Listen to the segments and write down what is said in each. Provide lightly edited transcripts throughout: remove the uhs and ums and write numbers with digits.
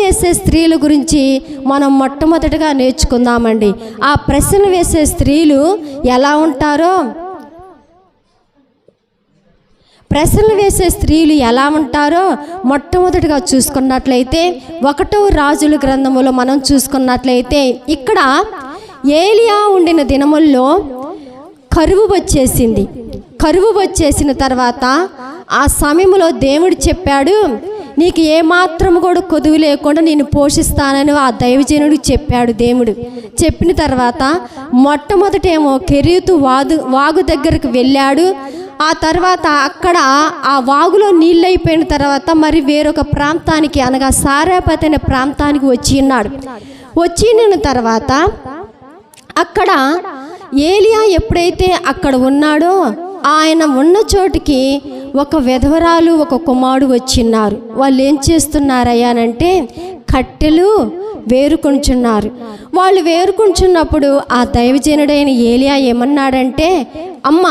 వేసే స్త్రీల గురించి మనం మొట్టమొదటిగా నేర్చుకుందామండి. ఆ ప్రశ్నలు వేసే స్త్రీలు ఎలా ఉంటారో, ప్రశ్నలు వేసే స్త్రీలు ఎలా ఉంటారో మొట్టమొదటిగా చూసుకున్నట్లయితే 1వ రాజుల గ్రంథములో మనం చూసుకున్నట్లయితే ఇక్కడ ఏలియా ఉండిన దినముల్లో కరువు వచ్చేసింది. కరువు వచ్చేసిన తర్వాత ఆ సమయంలో దేవుడు చెప్పాడు, నీకు ఏమాత్రం కూడా కొదువు లేకుండా నేను పోషిస్తానని ఆ దైవజనుడికి చెప్పాడు దేవుడు. చెప్పిన తర్వాత మొట్టమొదటేమో కెరీతు వాగు దగ్గరకు వెళ్ళాడు. ఆ తర్వాత అక్కడ ఆ వాగులో నీళ్ళు అయిపోయిన తర్వాత మరి వేరొక ప్రాంతానికి అనగా సారాపతి అనే ప్రాంతానికి వచ్చినాడు. వచ్చిన తర్వాత అక్కడ ఏలియా ఎప్పుడైతే అక్కడ ఉన్నాడో ఆయన ఉన్న చోటికి ఒక విధవరాలు ఒక కుమారుడు వచ్చిన్నారు. వాళ్ళు ఏం చేస్తున్నారయ్యానంటే కట్టెలు వేరుకొంచున్నారు. వాళ్ళు వేరుకొంచున్నప్పుడు ఆ దైవజనుడైన ఏలియా ఏమన్నాడంటే, అమ్మ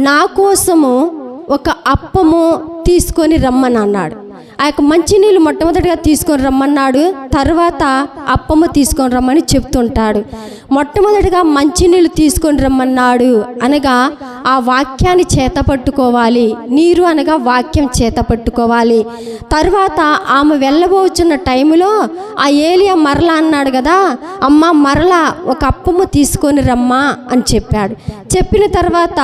నా కోసము ఒక అప్పము తీసుకొని రమ్మని అన్నాడు. ఆ యొక్క మంచినీళ్ళు మొట్టమొదటిగా తీసుకొని రమ్మన్నాడు, తర్వాత అప్పము తీసుకొని రమ్మని చెప్తుంటాడు. మొట్టమొదటిగా మంచినీళ్ళు తీసుకొని రమ్మన్నాడు అనగా ఆ వాక్యాన్ని చేత పట్టుకోవాలి. నీరు అనగా వాక్యం చేత పట్టుకోవాలి. తర్వాత ఆమె వెళ్ళబోచున్న టైంలో ఆ ఏలియా మరలా అన్నాడు కదా, అమ్మ మరలా ఒక అప్పము తీసుకొని రమ్మా అని చెప్పాడు. చెప్పిన తర్వాత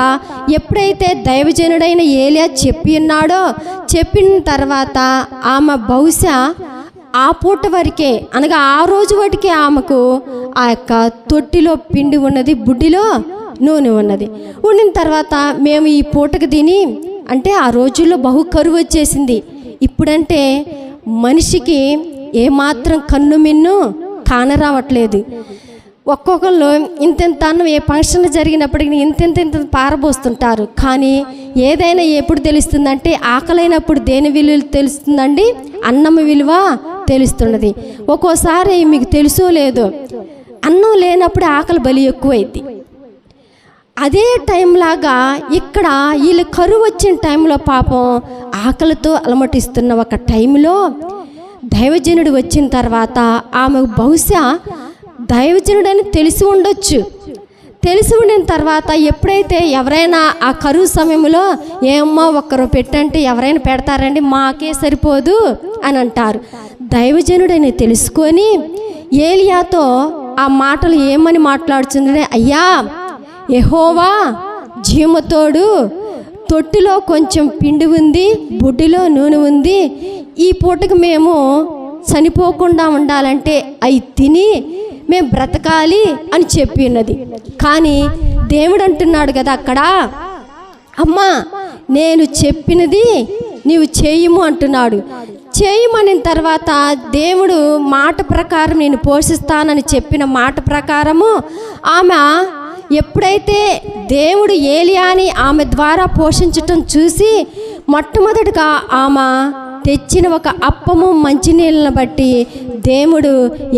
ఎప్పుడైతే దైవజనుడైన ఏలియా చెప్పి ఉన్నాడో, చెప్పిన తర్వాత ఆమె బహుశా ఆ పూట వరకే అనగా ఆ రోజు వరకే ఆమెకు ఆ యొక్క తొట్టిలో పిండి ఉన్నది, బుడ్డిలో నూనె ఉన్నది. ఉండిన తర్వాత మేము ఈ పూటకు తిని అంటే ఆ రోజుల్లో బహు కరువు వచ్చేసింది. ఇప్పుడంటే మనిషికి ఏమాత్రం కన్ను మిన్ను కానరావట్లేదు. ఒక్కొక్కళ్ళు ఇంతెంత అన్నం ఏ ఫంక్షన్ జరిగినప్పటికీ ఇంత పారబోస్తుంటారు. కానీ ఏదైనా ఎప్పుడు తెలుస్తుందంటే ఆకలైనప్పుడు దేని విలువ తెలుస్తుందండి, అన్నం విలువ తెలుస్తున్నది. ఒక్కోసారి మీకు తెలుసో లేదో అన్నం లేనప్పుడు ఆకలి బలి ఎక్కువైంది. అదే టైంలాగా ఇక్కడ వీళ్ళు కరువు వచ్చిన టైంలో పాపం ఆకలితో అలమటిస్తున్న ఒక టైంలో దైవజనుడు వచ్చిన తర్వాత ఆమె బహుశా దైవజనుడని తెలిసి ఉండొచ్చు. తెలిసి ఉండిన తర్వాత ఎప్పుడైతే ఎవరైనా ఆ కరువు సమయంలో ఏమమ్మా ఒక్కరు పెట్టంటే ఎవరైనా పెడతారండి, మాకే సరిపోదు అని అంటారు. దైవజనుడని తెలుసుకొని ఏలియాతో ఆ మాటలు ఏమని మాట్లాడుతుందంటే, అయ్యా యెహోవా జీవతోడు, తొట్టిలో కొంచెం పిండి ఉంది, బుడ్డిలో నూనె ఉంది. ఈ పూటకు మేము చనిపోకుండా ఉండాలంటే అవి తిని మేము బ్రతకాలి అని చెప్పి ఉన్నది. కానీ దేవుడు అంటున్నాడు కదా అక్కడ, అమ్మా నేను చెప్పినది నీవు చేయము అంటున్నాడు. చేయమనిన తర్వాత దేవుడు మాట ప్రకారం నేను పోషిస్తానని చెప్పిన మాట ప్రకారము ఆమె ఎప్పుడైతే దేవుడు ఏలియాని ఆమె ద్వారా పోషించటం చూసి మొట్టమొదటిగా ఆమె తెచ్చిన ఒక అప్పము మంచినీళ్ళని బట్టి దేవుడు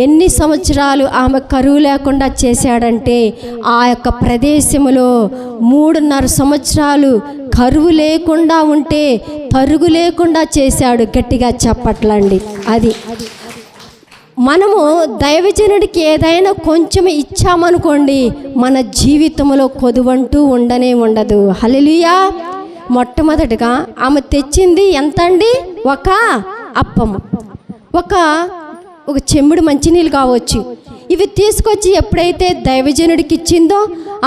ఎన్ని సంవత్సరాలు ఆమె కరువు లేకుండా చేశాడంటే ఆ యొక్క ప్రదేశంలో 3.5 సంవత్సరాలు కరువు లేకుండా ఉంటే తరుగు లేకుండా చేశాడు. గట్టిగా చెప్పట్లండి. అది మనము దైవజనుడికి ఏదైనా కొంచెం ఇచ్చామనుకోండి, మన జీవితంలో కొదువంటూ ఉండనే ఉండదు. హల్లెలూయా. మొట్టమొదటిగా ఆమె తెచ్చింది ఎంత అండి, ఒక అప్పము, ఒక చెంబుడు మంచినీళ్ళు కావచ్చు. ఇవి తీసుకొచ్చి ఎప్పుడైతే దైవజనుడికి ఇచ్చిందో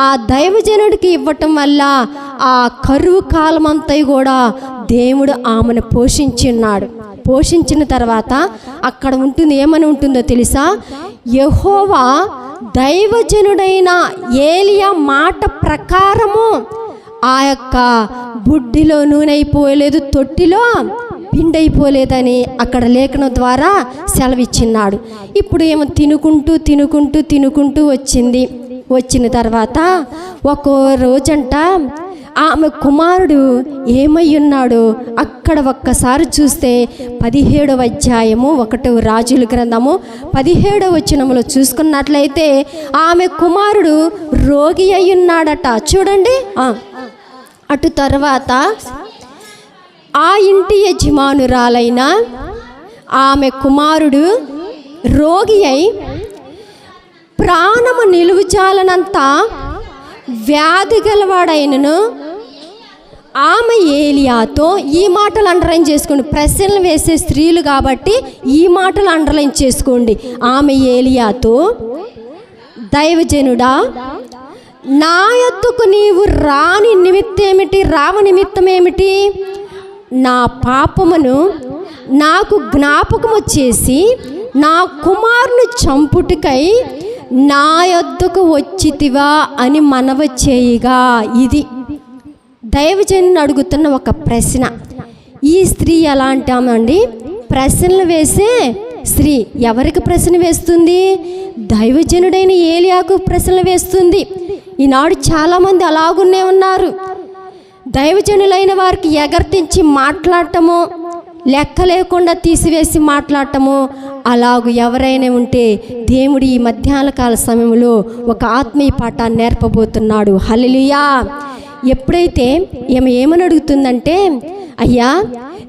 ఆ దైవజనుడికి ఇవ్వటం వల్ల ఆ కరువు కాలం అంతా కూడా దేవుడు ఆమెను పోషించున్నాడు. పోషించిన తర్వాత అక్కడ ఉంటుంది, ఏమని ఉంటుందో తెలుసా, యెహోవా దైవజనుడైన ఏలియా మాట ప్రకారము ఆ యొక్క బుడ్డిలో నూనె అయిపోలేదు, తొట్టిలో పిండి అయిపోలేదని అక్కడ లేఖనం ద్వారా సెలవిచ్చిన్నాడు. ఇప్పుడు ఏమో తినుకుంటూ వచ్చింది. వచ్చిన తర్వాత ఒక్కో రోజంట ఆమె కుమారుడు ఏమై ఉన్నాడో అక్కడ ఒక్కసారి చూస్తే 17వ అధ్యాయము 1వ రాజుల గ్రంథము 17వ వచనములో చూసుకున్నట్లయితే ఆమె కుమారుడు రోగి అయి ఉన్నాడట. చూడండి. అటు తర్వాత ఆ ఇంటి యజమానురాలైన ఆమె కుమారుడు రోగి అయి ప్రాణము నిలువజాలనంత వ్యాధి గలవాడైనను ఆమె ఏలియాతో, ఈ మాటలు అండర్లైన్ చేసుకోండి, ప్రశ్నలు వేసే స్త్రీలు కాబట్టి ఈ మాటలు అండర్లైన్ చేసుకోండి. ఆమె ఏలియాతో, దైవజనుడా, నా యొద్దకు నీవు రాని నిమిత్తమేమిటి, రావ నిమిత్తమేమిటి? నా పాపమును నాకు జ్ఞాపకము చేసి నా కుమారుని చంపుటకై నా యొద్దకు వచ్చితివా అని మనవి చేయగా. ఇది దైవజనుని అడుగుతున్న ఒక ప్రశ్న. ఈ స్త్రీ ఎలాంటి ఆమె అండి? ప్రశ్నలు వేసే స్త్రీ. ఎవరికి ప్రశ్న వేస్తుంది? దైవజనుడైన ఏలియాకు ప్రశ్నలు వేస్తుంది. ఈనాడు చాలామంది అలాగునే ఉన్నారు. దైవజనులైన వారికి ఎగర్తించి మాట్లాడటము, లెక్క లేకుండా తీసివేసి మాట్లాడటము, అలాగూ ఎవరైనా ఉంటే దేవుడు ఈ మధ్యాహ్న కాల సమయంలో ఒక ఆత్మీయ పాఠాన్ని నేర్పబోతున్నాడు. హల్లెలూయా. ఎప్పుడైతే ఏమని అడుగుతుందంటే, అయ్యా,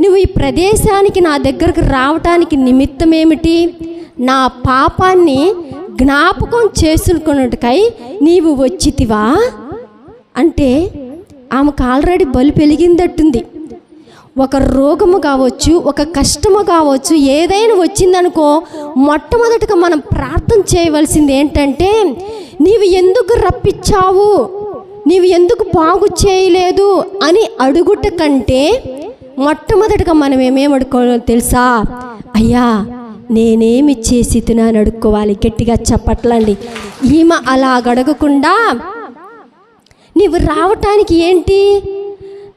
నువ్వు ఈ ప్రదేశానికి నా దగ్గరకు రావటానికి నిమిత్తం ఏమిటి? నా పాపాన్ని జ్ఞాపకం చేసుకున్నట్టుకై నీవు వచ్చితివా అంటే ఆమెకు ఆల్రెడీ బలు పెరిగిందట్టుంది. ఒక రోగము కావచ్చు, ఒక కష్టము కావచ్చు, ఏదైనా వచ్చిందనుకో, మొట్టమొదటిగా మనం ప్రార్థన చేయవలసింది ఏంటంటే, నీవు ఎందుకు రప్పించావు, నీవు ఎందుకు బాగు చేయలేదు అని అడుగుట కంటే మొట్టమొదటిగా మనం ఏమేమి అడుక్కోవాలో తెలుసా? అయ్యా, నేనేమి చేసి తినని అడుక్కోవాలి. గట్టిగా చెప్పట్లండి. ఈమె అలా అడగకుండా, నీవు రావటానికి ఏంటి?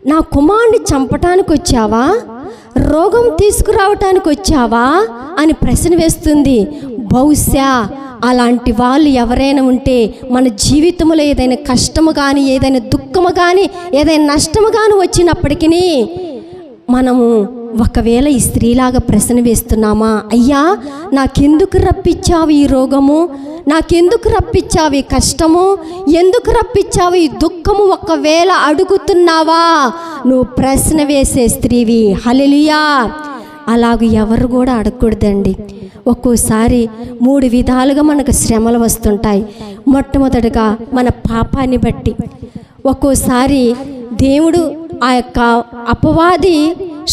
నా కుమారుని చంపటానికి వచ్చావా, రోగం తీసుకురావటానికి వచ్చావా అని ప్రశ్న వేస్తుంది. బహుశా అలాంటి వాళ్ళు ఎవరైనా ఉంటే మన జీవితంలో ఏదైనా కష్టము కానీ, ఏదైనా దుఃఖము కానీ, ఏదైనా నష్టము కానీ వచ్చినప్పటికీ మనము ఒకవేళ ఈ స్త్రీలాగా ప్రశ్న వేస్తున్నామా? అయ్యా, నాకెందుకు రప్పించావు ఈ రోగము, నాకెందుకు రప్పించావు ఈ కష్టము, ఎందుకు రప్పించావు ఈ దుఃఖము ఒకవేళ అడుగుతున్నావా? నువ్వు ప్రశ్న వేసే స్త్రీవి. హల్లెలూయా. అలాగ ఎవరు కూడా అడగకూడదండి. ఒక్కోసారి 3 విధాలుగా మనకు శ్రమలు వస్తుంటాయి. మొట్టమొదటిగా మన పాపాన్ని బట్టి, ఒక్కోసారి దేవుడు ఆ యొక్క అపవాది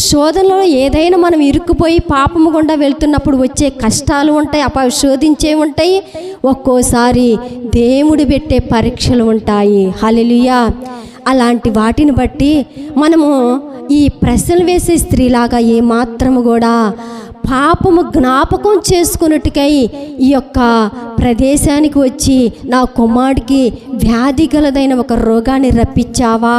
శోధనలో ఏదైనా మనం ఇరుక్కుపోయి పాపము గుండా వెళ్తున్నప్పుడు వచ్చే కష్టాలు ఉంటాయి, శోధించే ఉంటాయి. ఒక్కోసారి దేవుడు పెట్టే పరీక్షలు ఉంటాయి. హల్లెలూయా. అలాంటి వాటిని బట్టి మనము ఈ ప్రశ్నలు వేసే స్త్రీలాగా ఏమాత్రము కూడా పాపము జ్ఞాపకం చేసుకున్నట్టుకై ఈ యొక్క ప్రదేశానికి వచ్చి నా కుమారుడికి వ్యాధి గలదైన ఒక రోగాన్ని రప్పించావా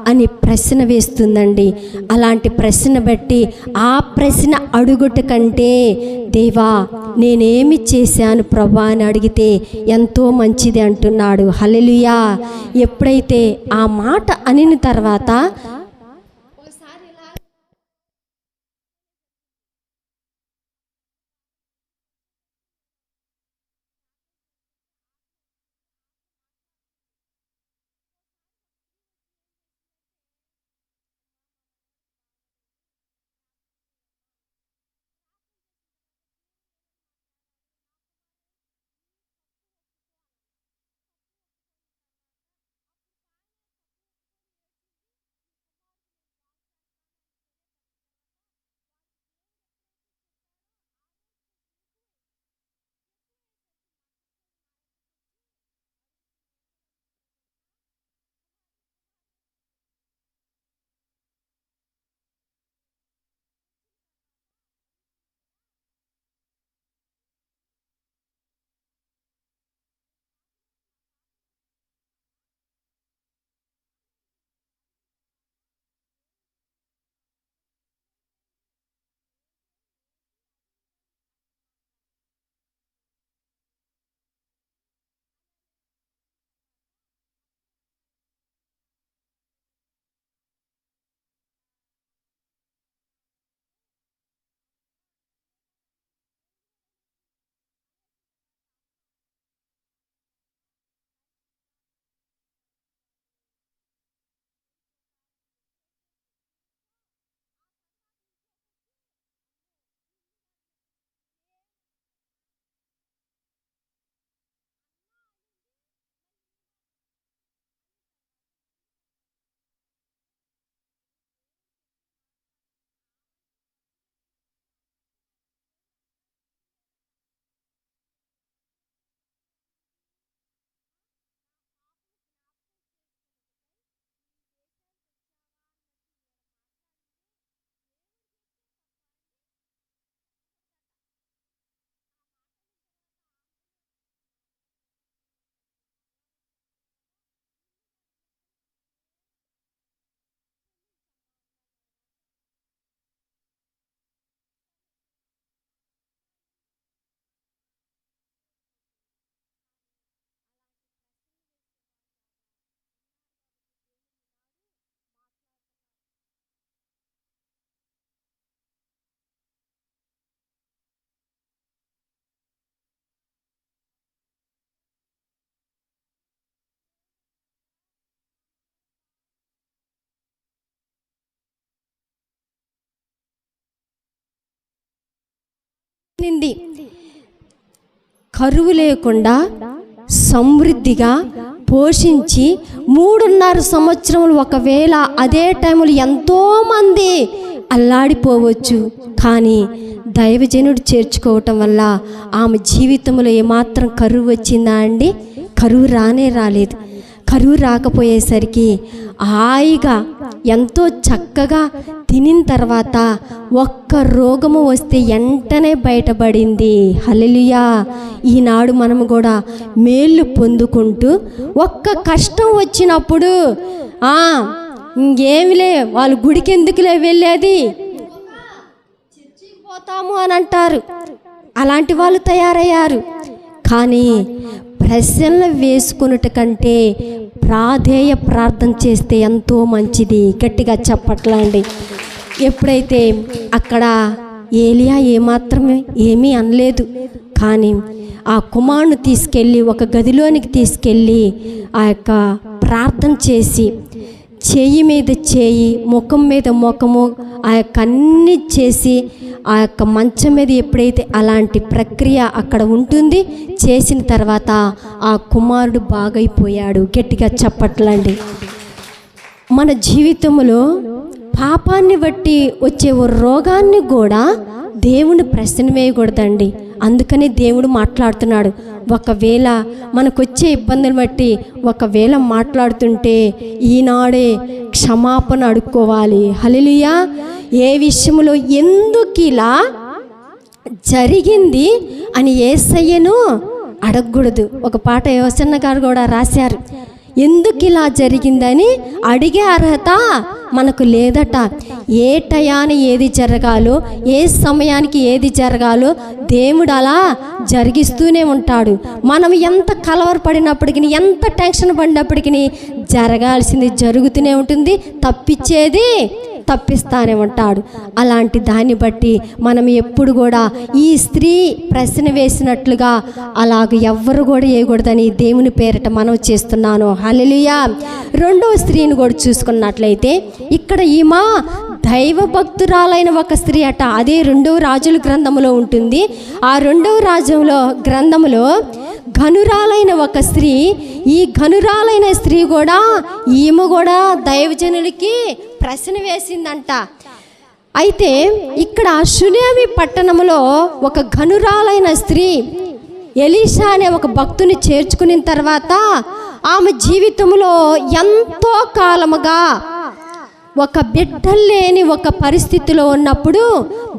అని ప్రశ్న వేస్తుందండి. అలాంటి ప్రశ్న బట్టి ఆ ప్రశ్న అడుగుట కంటే, దేవా, నేనేమి చేశాను ప్రభా అని అడిగితే ఎంతో మంచిది అంటున్నాడు. హల్లెలూయా. ఎప్పుడైతే ఆ మాట అనిన తర్వాత కరువు లేకుండా సమృద్ధిగా పోషించి 3.5 సంవత్సరములు, ఒకవేళ అదే టైంలో ఎంతోమంది అల్లాడిపోవచ్చు. కానీ దైవజనుడు చేర్చుకోవటం వల్ల ఆమె జీవితంలో ఏమాత్రం కరువు వచ్చిందా అండి? కరువు రాలేదు. కరువు రాకపోయేసరికి హాయిగా ఎంతో చక్కగా తినిన తర్వాత ఒక్క రోగము వస్తే వెంటనే బయటపడింది. హల్లెలూయా. ఈనాడు మనము కూడా మేళ్ళు పొందుకుంటూ ఒక్క కష్టం వచ్చినప్పుడు ఇంకేమిలే వాళ్ళు గుడికి ఎందుకులే వెళ్ళేది, చర్చికి పోతాము అని అంటారు. అలాంటి వాళ్ళు తయారయ్యారు. కానీ ప్రశ్నలు వేసుకున్నట కంటే ప్రాధేయ ప్రార్థన చేస్తే ఎంతో మంచిది. గట్టిగా చెప్పట్లండి. ఎప్పుడైతే అక్కడ ఏలియా ఏమీ అనలేదు. కానీ ఆ కుమారుని తీసుకెళ్ళి ఒక గదిలోనికి తీసుకెళ్ళి ఆ యొక్క ప్రార్థన చేసి చేయి మీద చేయి, ముఖం మీద ముఖము, ఆ యొక్క అన్నీ చేసి ఆ యొక్క మంచం మీద ఎప్పుడైతే అలాంటి ప్రక్రియ అక్కడ ఉంటుంది, చేసిన తర్వాత ఆ కుమారుడు బాగైపోయాడు. గట్టిగా చెప్పట్లండి. మన జీవితంలో పాపాన్ని బట్టి వచ్చే ఓ రోగాన్ని కూడా దేవుని ప్రశ్న వేయకూడదండి. అందుకని దేవుడు మాట్లాడుతున్నాడు. ఒకవేళ మనకొచ్చే ఇబ్బందులు బట్టి ఒకవేళ మాట్లాడుతుంటే ఈనాడే క్షమాపణ అడుక్కోవాలి. హల్లెలూయా. ఏ విషయంలో ఎందుకు ఇలా జరిగింది అని యేసయ్యను అడగకూడదు. ఒక పాట యోసన్న గారు కూడా రాశారు. ఎందుకు ఇలా జరిగిందని అడిగే అర్హత మనకు లేదట. ఏ టయాన్ని ఏది జరగాలో, ఏ సమయానికి ఏది జరగాలో దేవుడు అలా జరిగిస్తూనే ఉంటాడు. మనం ఎంత కలవరపడినప్పటికీ, ఎంత టెన్షన్ పడినప్పటికీ జరగాల్సింది జరుగుతూనే ఉంటుంది, తప్పించేది తప్పిస్తానే ఉంటాడు. అలాంటి దాన్ని బట్టి మనం ఎప్పుడు కూడా ఈ స్త్రీ ప్రశ్న వేసినట్లుగా అలాగ ఎవ్వరు కూడా వేయకూడదని దేవుని పేరిట మనం చేస్తున్నాను. హల్లెలూయా. రెండవ స్త్రీని కూడా చూసుకున్నట్లయితే ఇక్కడ ఈమె దైవ భక్తురాలైన ఒక స్త్రీ అట. అదే 2వ రాజుల గ్రంథంలో ఉంటుంది. ఆ 2వ రాజుల గ్రంథంలో ఘనురాలైన ఒక స్త్రీ, ఈ ఘనురాలైన స్త్రీ కూడా ఈమె కూడా దైవజనులకి ప్రశ్న వేసిందంట. అయితే ఇక్కడ షునేమి పట్టణంలో ఒక ఘనురాలైన స్త్రీ ఎలీషా అనే ఒక భక్తుని చేర్చుకున్న తర్వాత ఆమె జీవితంలో ఎంతో కాలముగా ఒక బిడ్డలు లేని ఒక పరిస్థితిలో ఉన్నప్పుడు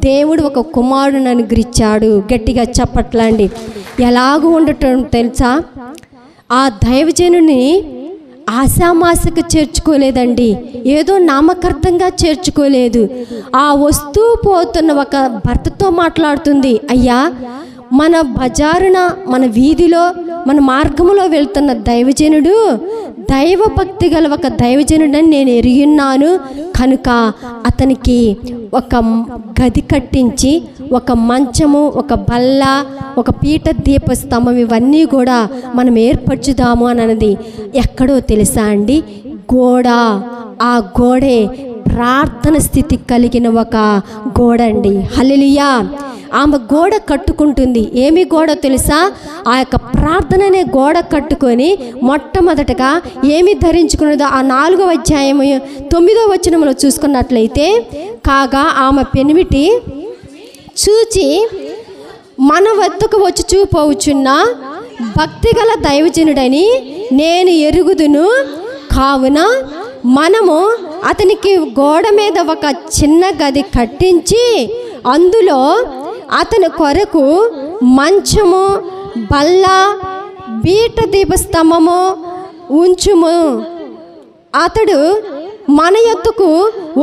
దేవుడు ఒక కుమారుడిని అనుగ్రహించాడు. గట్టిగా చెప్పట్లండి. ఎలాగూ ఉండటం తెలుసా? ఆ దైవజనుని ఆశామాసకు చేర్చుకోలేదండి. ఏదో నామకార్థంగా చేర్చుకోలేదు. ఆ వస్తూ పోతున్న ఒక భర్తతో మాట్లాడుతుంది. అయ్యా, మన బజారున, మన వీధిలో, మన మార్గంలో వెళ్తున్న దైవజనుడు దైవ భక్తి గల ఒక దైవజనుడని నేను ఎరిగిన్నాను. కనుక అతనికి ఒక గది కట్టించి, ఒక మంచము, ఒక బల్ల, ఒక పీఠ దీప స్తంభం ఇవన్నీ కూడా మనం ఏర్పరచుదాము అని అన్నది. ఎక్కడో తెలుసా అండి? గోడ. ఆ గోడే ప్రార్థన స్థితి కలిగిన ఒక గోడ అండి. హల్లెలూయా. ఆమె గోడ కట్టుకుంటుంది. ఏమి గోడ తెలుసా? ఆ యొక్క ప్రార్థననే గోడ కట్టుకొని మొట్టమొదటగా ఏమి ధరించుకున్నదో ఆ 4వ అధ్యాయం 9వ వచనంలో చూసుకున్నట్లయితే, కాగా ఆమె పెనిమిటి చూచి మన వద్దకు వచ్చి చూపోవచ్చున్న భక్తిగల దైవజనుడని నేను ఎరుగుదును. కావున మనము అతనికి గోడ మీద ఒక చిన్న గది కట్టించి అందులో అతని కొరకు మంచము, బల్ల, బీట దీపస్తంభము ఉంచుము. అతడు మన యొద్దకు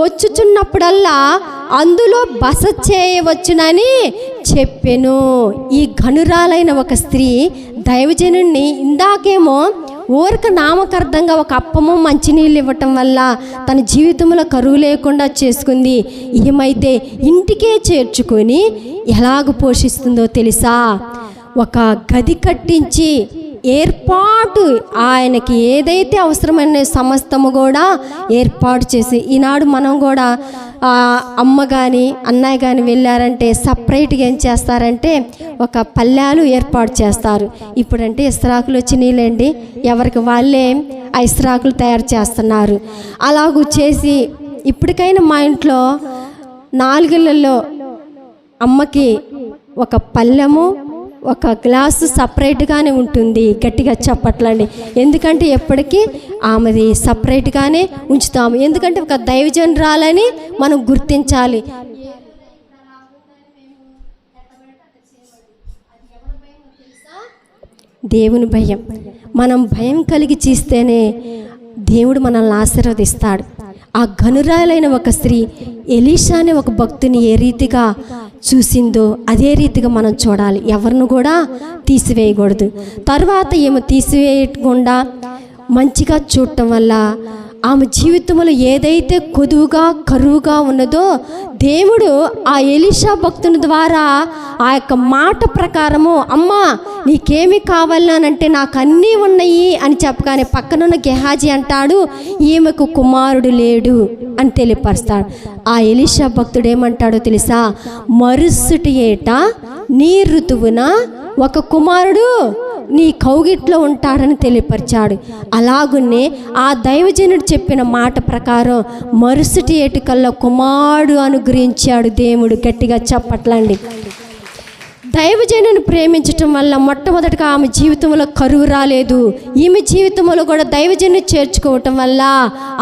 వచ్చుచున్నప్పుడల్లా అందులో బస చేయవచ్చునని చెప్పెను. ఈ ఘనురాలైన ఒక స్త్రీ దైవజనుడిని ఇందాకేమో ఊరిక నామకార్థంగా ఒక అప్పము మంచినీళ్ళు ఇవ్వటం వల్ల తన జీవితంలో కరువు లేకుండా చేసుకుంది. ఏమైతే ఇంటికే చేర్చుకొని ఎలాగ పోషిస్తుందో తెలుసా? ఒక గది కట్టించి ఏర్పాటు, ఆయనకి ఏదైతే అవసరమైన సమస్తము కూడా ఏర్పాటు చేసి, ఈనాడు మనం కూడా అమ్మ కానీ అన్నయ్య కానీ వెళ్ళారంటే సపరేట్గా ఏం చేస్తారంటే ఒక పల్లెలు ఏర్పాటు చేస్తారు. ఇప్పుడంటే ఇస్త్రాకులు వచ్చినాయిలేండి, ఎవరికి వాళ్ళే ఆ ఇస్త్రాకులు తయారు చేస్తున్నారు. అలాగూ చేసి ఇప్పటికైనా మా ఇంట్లో 4 ఇళ్ళల్లో అమ్మకి ఒక పళ్ళెము ఒక గ్లాసు సపరేట్గానే ఉంటుంది. గట్టిగా చెప్పట్లండి. ఎందుకంటే ఎప్పటికీ ఆమెది సపరేట్గానే ఉంచుతాము. ఎందుకంటే ఒక దైవజనురాలని మనం గుర్తించాలి. దేవుని భయం. మనం భయం కలిగి చేస్తేనే దేవుడు మనల్ని ఆశీర్వదిస్తాడు. ఆ గనురాలైన ఒక స్త్రీ ఎలీషా అనే ఒక భక్తుని ఏ రీతిగా చూసిందో అదే రీతిగా మనం చూడాలి. ఎవరిని కూడా తీసివేయకూడదు. తర్వాత ఏమో తీసివేయకుండా మంచిగా చూడటం వల్ల ఆమె జీవితంలో ఏదైతే కొదువుగా కరువుగా ఉన్నదో దేవుడు ఆ ఎలీషా భక్తుని ద్వారా ఆ యొక్క మాట ప్రకారము, అమ్మా నీకేమి కావాలనంటే నాకు అన్నీ ఉన్నాయి అని చెప్పగానే పక్కనున్న గెహాజీ అంటాడు, ఈమెకు కుమారుడు లేడు అని తెలియపరుస్తాడు. ఆ ఎలీషా భక్తుడు ఏమంటాడో తెలుసా? మరుసటి ఏట నీ ఋతువున ఒక కుమారుడు నీ కౌగిట్లో ఉంటాడని తెలియపరిచాడు. అలాగునే ఆ దైవజనుడు చెప్పిన మాట ప్రకారం మరుసటి ఏటికల్లా కుమారుడు అనుగ్రహించాడు దేవుడు. గట్టిగా చెప్పట్లండి. దైవజనుని ప్రేమించటం వల్ల మొట్టమొదటిగా ఆమె జీవితంలో కరువు రాలేదు. ఈమె జీవితంలో కూడా దైవజనుని చేర్చుకోవటం వల్ల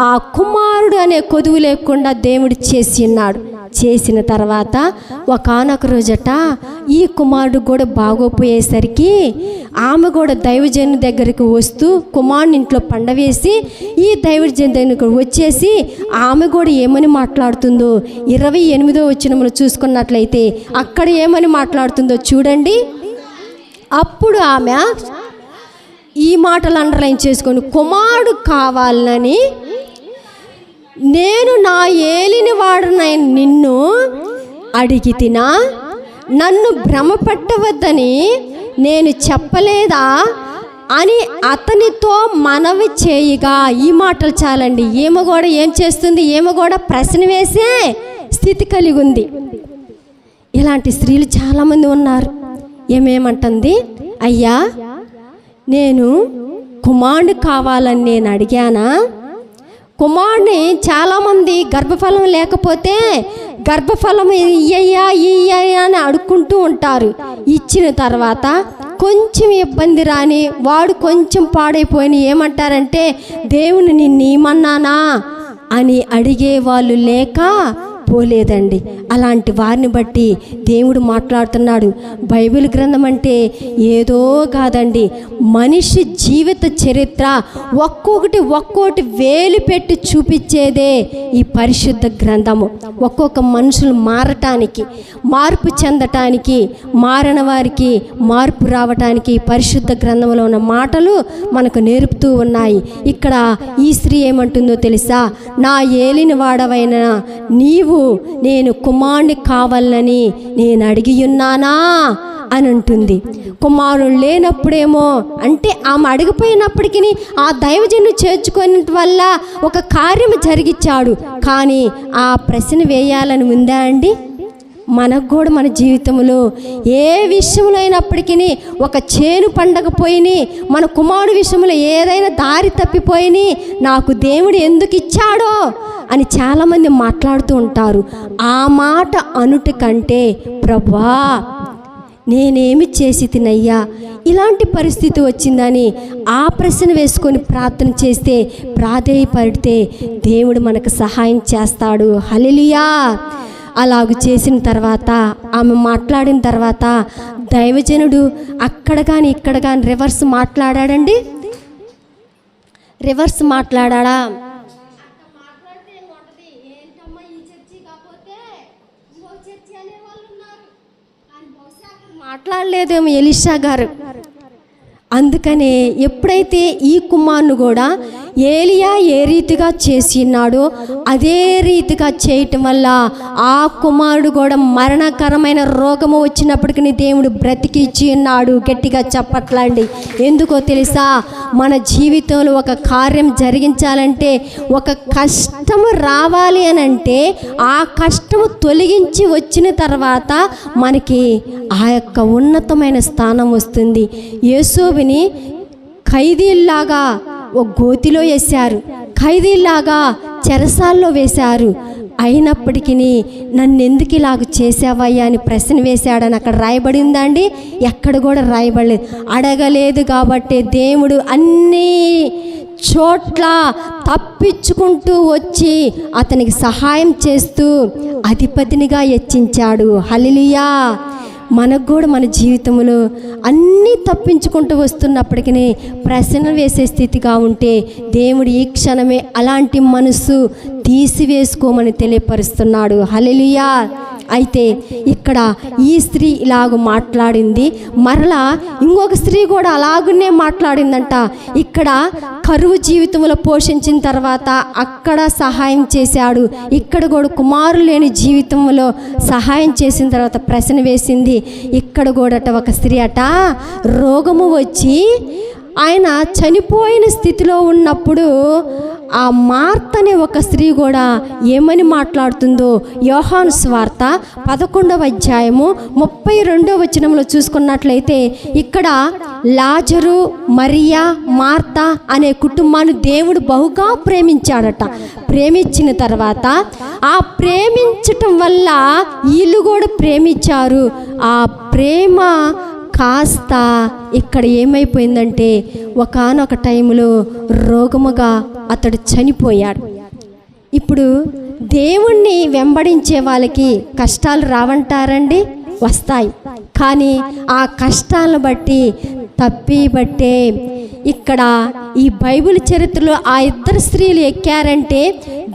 ఆ కుమారుడు అనే కొదువు లేకుండా దేవుడు చేసి ఉన్నాడు. చేసిన తర్వాత ఒకానొక రోజట ఈ కుమారుడు కూడా బాగోపోయేసరికి ఆమె కూడా దైవజను దగ్గరికి వస్తూ కుమారుని ఇంట్లో పండవేసి ఈ దైవజను దగ్గరికి వచ్చేసి ఆమె కూడా ఏమని మాట్లాడుతుందో 28వ వచనంలో చూసుకున్నట్లయితే అక్కడ ఏమని మాట్లాడుతుందో చూడండి. అప్పుడు ఆమె ఈ మాటలు అండర్లైన్ చేసుకొని, కుమారుడు కావాలని నేను నా ఏలిని వాడనైన నిన్ను అడిగి తినా, నన్ను భ్రమపట్టవద్దని నేను చెప్పలేదా అని అతనితో మనవి చేయగా. ఈ మాటలు చాలండి. ఈమె కూడా ఏం చేస్తుంది? ఈమె కూడా ప్రశ్న వేసే స్థితి కలిగి ఉంది. ఇలాంటి స్త్రీలు చాలామంది ఉన్నారు. ఏమేమంటుంది? అయ్యా నేను కుమారుడు కావాలని నేను అడిగానా? కుమారుడిని చాలామంది గర్భఫలం లేకపోతే గర్భఫలం ఇయ్యయ్యా ఇయ్యయ్యా అని అడుక్కుంటూ ఉంటారు. ఇచ్చిన తర్వాత కొంచెం ఇబ్బంది రాని వాడు కొంచెం పాడైపోయిన ఏమంటారంటే దేవుని నిన్ను ఏమన్నానా అని అడిగే వాళ్ళు లేక పోలేదండి. అలాంటి వారిని బట్టి దేవుడు మాట్లాడుతున్నాడు. బైబిల్ గ్రంథం అంటే ఏదో కాదండి, మనిషి జీవిత చరిత్ర ఒక్కొక్కటి వేలు పెట్టి చూపించేదే ఈ పరిశుద్ధ గ్రంథము. ఒక్కొక్క మనుషులు మారటానికి, మార్పు చెందటానికి, మారిన వారికి మార్పు రావటానికి పరిశుద్ధ గ్రంథంలో ఉన్న మాటలు మనకు నేర్పుతూ ఉన్నాయి. ఇక్కడ ఈ స్త్రీ ఏమంటుందో తెలుసా? నా ఏలిన వాడవైన నీవు నేను కుమారుని కావాలని నేను అడిగి ఉన్నానా అని అంటుంది. కుమారుడు లేనప్పుడేమో అంటే ఆమె అడిగిపోయినప్పటికీ ఆ దైవజను చేర్చుకునే వల్ల ఒక కార్యము జరిగించాడు. కానీ ఆ ప్రశ్న వేయాలని ఉందా అండి? మనకు కూడా మన జీవితంలో ఏ విషయంలో అయినప్పటికీ ఒక చేను పండగ పోయిని, మన కుమారుడు విషయంలో ఏదైనా దారి తప్పిపోయిని నాకు దేవుడు ఎందుకు ఇచ్చాడో అని చాలామంది మాట్లాడుతూ ఉంటారు. ఆ మాట అనుట కంటే ప్రభువా నేనేమి చేసి తినయ్యా ఇలాంటి పరిస్థితి వచ్చిందని ఆ ప్రశ్న వేసుకొని ప్రార్థన చేస్తే, ప్రాధేయపడితే దేవుడు మనకు సహాయం చేస్తాడు. హల్లెలూయా. అలాగూ చేసిన తర్వాత ఆమె మాట్లాడిన తర్వాత దైవజనుడు అక్కడ కానీ ఇక్కడ కానీ రివర్స్ మాట్లాడాడండి. రివర్స్ మాట్లాడా? మాట్లాడలేదేమో ఎలీషా గారు. అందుకనే ఎప్పుడైతే ఈ కుమారుని కూడా ఏలియా ఏ రీతిగా చేసి ఉన్నాడో అదే రీతిగా చేయటం వల్ల ఆ కుమారుడు కూడా మరణకరమైన రోగము వచ్చినప్పటికీ దేవుడు బ్రతికిచ్చి ఉన్నాడు. గట్టిగా చెప్పట్లండి. ఎందుకో తెలుసా, మన జీవితంలో ఒక కార్యం జరిగించాలంటే ఒక కష్టము రావాలి అని అంటే ఆ కష్టము తొలగించి వచ్చిన తర్వాత మనకి ఆ యొక్క ఉన్నతమైన స్థానం వస్తుంది. యేసోబుని ఖైదీల్లాగా ఒక గోతిలో వేశారు, ఖైదీల్లాగా చెరసాల్లో వేశారు. అయినప్పటికీ నన్ను ఎందుకు ఇలాగ చేసావయ్యా అని ప్రశ్న వేశాడని అక్కడ రాయబడి ఉందండి? ఎక్కడ కూడా రాయబడలేదు. అడగలేదు కాబట్టి దేవుడు అన్నీ చోట్ల తప్పించుకుంటూ వచ్చి అతనికి సహాయం చేస్తూ అధిపతినిగా హెచ్చించాడు. హల్లెలూయా. మనకు కూడా మన జీవితంలో అన్నీ తప్పించుకుంటూ వస్తున్నప్పటికీ ప్రశ్న వేసే స్థితిగా ఉంటే దేవుడు ఈ క్షణమే అలాంటి మనసు తీసివేసుకోమని తెలియపరుస్తున్నాడు. హల్లెలూయా. అయితే ఇక్కడ ఈ స్త్రీ ఇలాగ మాట్లాడింది, మరలా ఇంకొక స్త్రీ కూడా అలాగనే మాట్లాడిందంట. ఇక్కడ కరువు జీవితంలో పోషించిన తర్వాత అక్కడ సహాయం చేశాడు, ఇక్కడ కూడా కుమారులు లేని జీవితంలో సహాయం చేసిన తర్వాత ప్రశ్న వేసింది. ఇక్కడ కూడా ఒక స్త్రీ అట రోగము వచ్చి ఆయన చనిపోయిన స్థితిలో ఉన్నప్పుడు ఆ మార్త అనే ఒక స్త్రీ కూడా ఏమని మాట్లాడుతుందో యోహాను సువార్త 11వ అధ్యాయము 32వ వచనంలో చూసుకున్నట్లయితే ఇక్కడ లాజరు, మరియా, మార్త అనే కుటుంబాన్ని దేవుడు బహుగా ప్రేమించాడట. ప్రేమించిన తర్వాత ఆ ప్రేమించటం వల్ల వీళ్ళు కూడా ప్రేమించారు. ఆ ప్రేమ కాస్త ఇక్కడ ఏమైపోయిందంటే ఒకానొక టైంలో రోగముగా అతడు చనిపోయాడు. ఇప్పుడు దేవుణ్ణి వెంబడించే వాళ్ళకి కష్టాలు రావంటారండి? వస్తాయి. కానీ ఆ కష్టాలను బట్టే ఇక్కడ ఈ బైబిల్ చరిత్రలో ఆ ఇద్దరు స్త్రీలు ఎక్కారంటే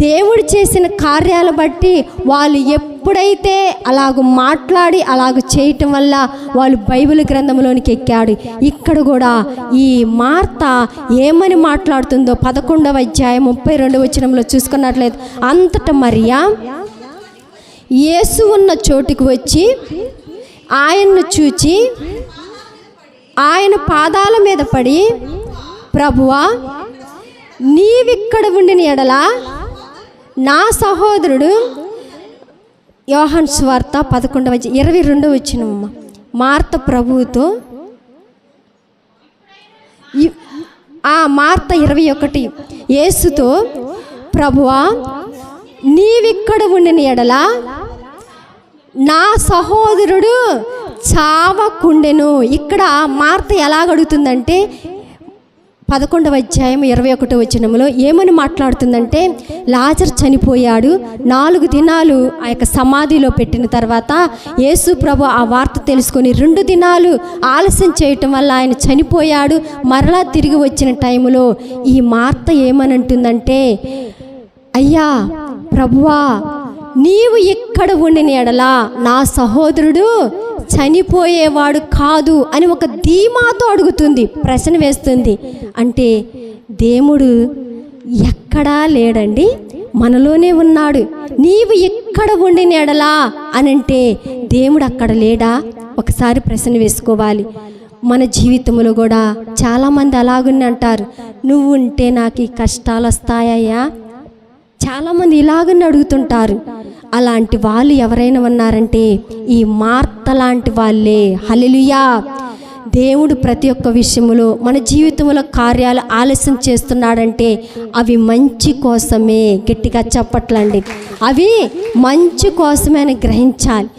దేవుడు చేసిన కార్యాలు బట్టి వాళ్ళు ఎప్పుడైతే అలాగ మాట్లాడి అలాగ చేయటం వల్ల వాళ్ళు బైబిల్ గ్రంథంలోనికి ఎక్కాడు. ఇక్కడ కూడా ఈ మార్త ఏమని మాట్లాడుతుందో 11వ అధ్యాయం 32వ వచనంలో చూసుకున్నట్లయితే, అంతటా మరియా యేసు ఉన్న చోటుకు వచ్చి ఆయన్ను చూచి ఆయన పాదాల మీద పడి, ప్రభువా, నీవిక్కడ ఉండిన ఎడల నా సహోదరుడు, యోహాను సువార్త 11:22 వచనమ్మ, మార్త ప్రభువుతో, మార్త 21 యేసుతో, ప్రభువా, నీవిక్కడ ఉండిన ఎడల నా సహోదరుడు చావకుండెను. ఇక్కడ మార్త ఎలాగడుగుతుందంటే 11వ అధ్యాయం 21వ వచనంలో ఏమని మాట్లాడుతుందంటే, లాజరు చనిపోయాడు, 4 దినాలు ఆ యొక్క సమాధిలో పెట్టిన తర్వాత యేసు ప్రభు ఆ వార్త తెలుసుకొని 2 దినాలు ఆలస్యం చేయటం వల్ల ఆయన చనిపోయాడు. మరలా తిరిగి వచ్చిన టైంలో ఈ మార్త ఏమని అంటుందంటే, అయ్యా ప్రభువా, నీవు ఇక్కడ ఉండిన ఎడలా నా సహోదరుడు చనిపోయేవాడు కాదు అని ఒక ధీమాతో అడుగుతుంది, ప్రశ్న వేస్తుంది. అంటే దేవుడు ఎక్కడా లేడండి, మనలోనే ఉన్నాడు. నీవు ఇక్కడ ఉండిన ఎడలా అని అంటే దేవుడు అక్కడ లేడా? ఒకసారి ప్రశ్న వేసుకోవాలి. మన జీవితంలో కూడా చాలామంది అలాగనే అంటారు, నువ్వు ఉంటే నాకు ఈ కష్టాలు వస్తాయా? చాలామంది ఇలాగని అడుగుతుంటారు. అలాంటి వాళ్ళు ఎవరైనా ఉన్నారంటే ఈ మార్త లాంటి వాళ్ళే. హల్లెలూయా. దేవుడు ప్రతి ఒక్క విషయంలో మన జీవితంలో కార్యాలు ఆలస్యం చేస్తున్నాడంటే అవి మంచి కోసమే. గట్టిగా చెప్పట్లండి, అవి మంచి కోసమే అని గ్రహించాలి.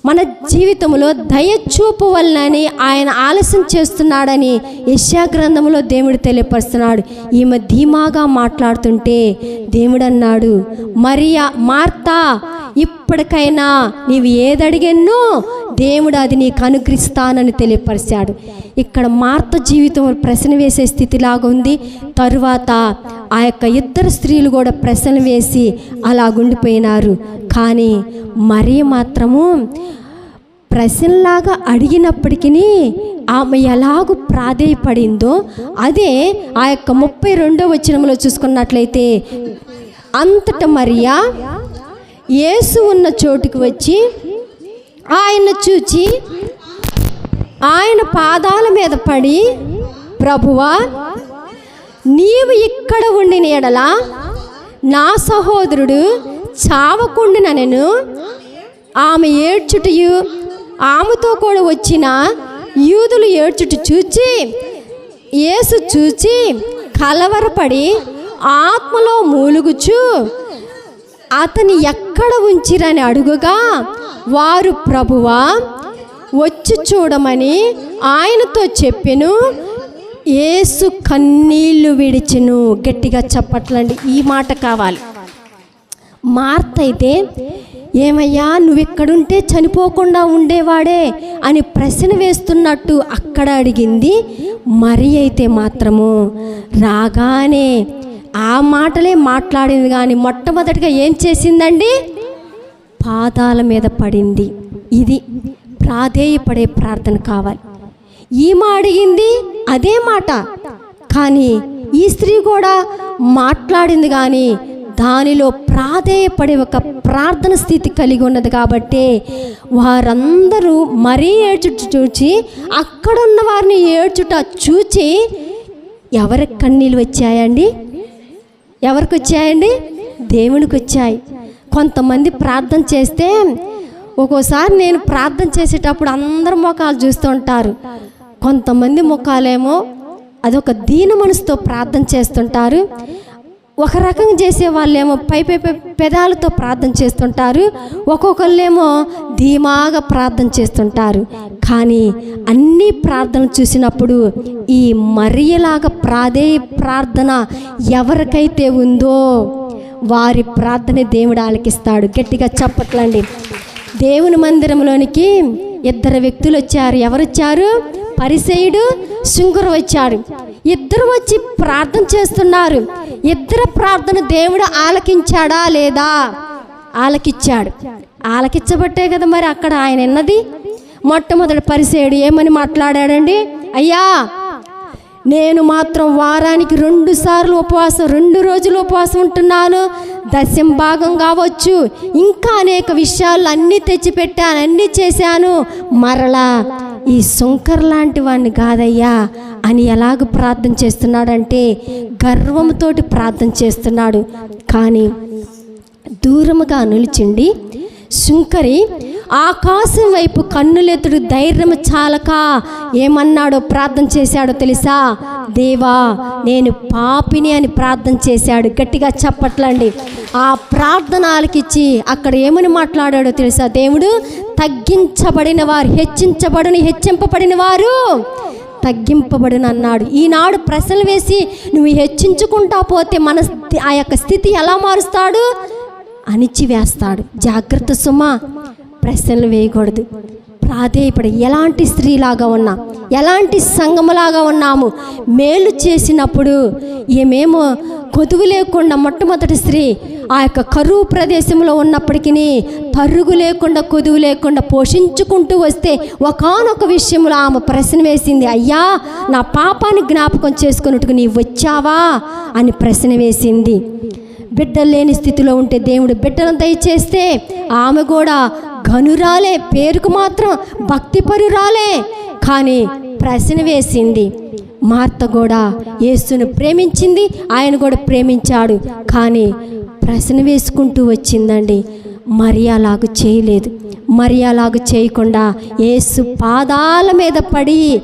మన జీవితంలో దయచూపు వలనని ఆయన ఆలస్యం చేస్తున్నాడని యెషయా గ్రంథంలో దేవుడు తెలియపరుస్తున్నాడు. ఈమె ధీమాగా మాట్లాడుతుంటే దేవుడు అన్నాడు, మరియా, మార్తా, ఇప్పటికైనా నీవు ఏదడిగెన్నో దేవుడు అది నీకు అనుగ్రహిస్తానని తెలియపరిచాడు. ఇక్కడ మార్త జీవితం ప్రశ్న వేసే స్థితిలాగా ఉంది. తరువాత ఆ యొక్క ఇద్దరు స్త్రీలు కూడా ప్రశ్నలు వేసి అలాగుండిపోయినారు. కానీ మరియ మాత్రము ప్రశ్నలాగా అడిగినప్పటికీ ఆమె ఎలాగూ ప్రాధేయపడిందో అదే ఆ యొక్క 32వ వచనంలో చూసుకున్నట్లయితే, అంతట మరియా యేసు ఉన్న చోటుకు వచ్చి ఆయన చూచి ఆయన పాదాల మీద పడి, ప్రభువా, నీవు ఇక్కడ ఉండిన ఎడల నా సహోదరుడు చావకుండుననెను. ఆమె ఏడ్చుటయు ఆమెతో కూడా వచ్చిన యూదులు ఏడ్చుట చూచి యేసు చూచి కలవరపడి ఆత్మలో మూలుగుచు అతని ఎక్కడ ఉంచిరని అడుగుగా, వారు ప్రభువా వచ్చి చూడమని ఆయనతో చెప్పెను. యేసు కన్నీళ్లు విడిచెను. గట్టిగా చెప్పట్లండి, ఈ మాట కావాలి. మార్త అయితే, ఏమయ్యా నువ్వు ఇక్కడుంటే చనిపోకుండా ఉండేవాడే అని ప్రశ్న వేస్తున్నట్టు అక్కడ అడిగింది. మరి అయితే మాత్రము రాగానే ఆ మాటలే మాట్లాడింది, కానీ మొట్టమొదటిగా ఏం చేసిందండి? పాదాల మీద పడింది. ఇది ప్రాధేయపడే ప్రార్థన కావాలి. ఈమె అడిగింది అదే మాట, కానీ ఈ స్త్రీ కూడా మాట్లాడింది, కానీ దానిలో ప్రాధేయపడే ఒక ప్రార్థన స్థితి కలిగి ఉన్నది. కాబట్టి వారందరూ మరీ ఏడ్చుట చూచి, అక్కడున్న వారిని ఏడ్చుట చూచి, ఎవరికి కన్నీళ్ళు వచ్చాయండి? ఎవరికి వచ్చాయండి? దేవునికి వచ్చాయి. కొంతమంది ప్రార్థన చేస్తే, ఒక్కోసారి నేను ప్రార్థన చేసేటప్పుడు అందరు ముఖాలు చూస్తూ ఉంటారు. కొంతమంది ముఖాలేమో అదొక దీన మనసుతో ప్రార్థన చేస్తుంటారు. ఒక రకంగా చేసే వాళ్ళేమో పై పెదాలతో ప్రార్థన చేస్తుంటారు. ఒక్కొక్కళ్ళేమో ధీమాగా ప్రార్థన చేస్తుంటారు. కానీ అన్ని ప్రార్థనలు చూసినప్పుడు ఈ మరియలాగా ప్రార్థన ఎవరికైతే ఉందో వారి ప్రార్థన దేవుడు ఆలకిస్తాడు. గట్టిగా చప్పట్లండి. దేవుని మందిరంలోనికి 2 వ్యక్తులు వచ్చారు. ఎవరు వచ్చారు? పరిసయ్యుడు, శుంకరు వచ్చాడు. ఇద్దరు వచ్చి ప్రార్థన చేస్తున్నారు. ఇద్దరు ప్రార్థన దేవుడు ఆలకించాడా లేదా? ఆలకించాడు. ఆలకించబట్టే కదా మరి అక్కడ ఆయన ఉన్నది. మొట్టమొదటి పరిసయ్యుడు ఏమని మాట్లాడాడండి? అయ్యా, నేను మాత్రం వారానికి 2 సార్లు ఉపవాసం, 2 రోజులు ఉపవాసం ఉంటున్నాను. 10వ భాగం కావచ్చు, ఇంకా అనేక విషయాలు అన్నీ తెచ్చిపెట్టాను, అన్నీ చేశాను. మరలా ఈ శుంకర్ లాంటి వాడిని కాదయ్యా అని ఎలాగ ప్రార్థన చేస్తున్నాడంటే గర్వంతోటి ప్రార్థన చేస్తున్నాడు. కానీ దూరముగా నిలిచిండి శుంకరి ఆకాశం వైపు కన్నులెత్తుడు ధైర్యం చాలక ఏమన్నాడో ప్రార్థన చేశాడో తెలుసా? దేవా, నేను పాపిని అని ప్రార్థన చేశాడు. గట్టిగా చప్పట్లండి. ఆ ప్రార్థన ఆలకిచ్చి అక్కడ ఏమని మాట్లాడాడో తెలుసా? దేవుడు తగ్గించబడిన వారు హెచ్చింపబడిన వారు తగ్గింపబడిన అన్నాడు. ఈనాడు ప్రశ్నలు వేసి నువ్వు హెచ్చించుకుంటా పోతే మన ఆ యొక్క స్థితి ఎలా మారుస్తాడు? అణిచివేస్తాడు. జాగ్రత్త సుమా, ప్రశ్నలు వేయకూడదు. ప్రాధేయపడి ఎలాంటి స్త్రీలాగా ఉన్నా, ఎలాంటి సంఘములాగా ఉన్నాము. మేలు చేసినప్పుడు ఏమేమో కొదువు లేకుండా, మొట్టమొదటి స్త్రీ ఆ యొక్క కరువు ప్రదేశంలో ఉన్నప్పటికీ పరుగు లేకుండా, కొదువు లేకుండా పోషించుకుంటూ వస్తే ఒకానొక విషయంలో ఆమె ప్రశ్న వేసింది. అయ్యా, నా పాపాన్ని జ్ఞాపకం చేసుకున్నట్టుకు నీవు వచ్చావా అని ప్రశ్న వేసింది. బిడ్డలు లేని స్థితిలో ఉంటే దేవుడు బిడ్డలను దయచేస్తే ఆమె కూడా ఘనురాలే, పేరుకు మాత్రం భక్తిపరురాలే, కానీ ప్రశ్న వేసింది. మార్త కూడా యేసును ప్రేమించింది, ఆయన కూడా ప్రేమించాడు, కానీ ప్రశ్న వేసుకుంటూ వచ్చిందండి. మరియలాగా చేయలేదు. మరియలాగా చేయకుండా యేసు పాదాల మీద పడి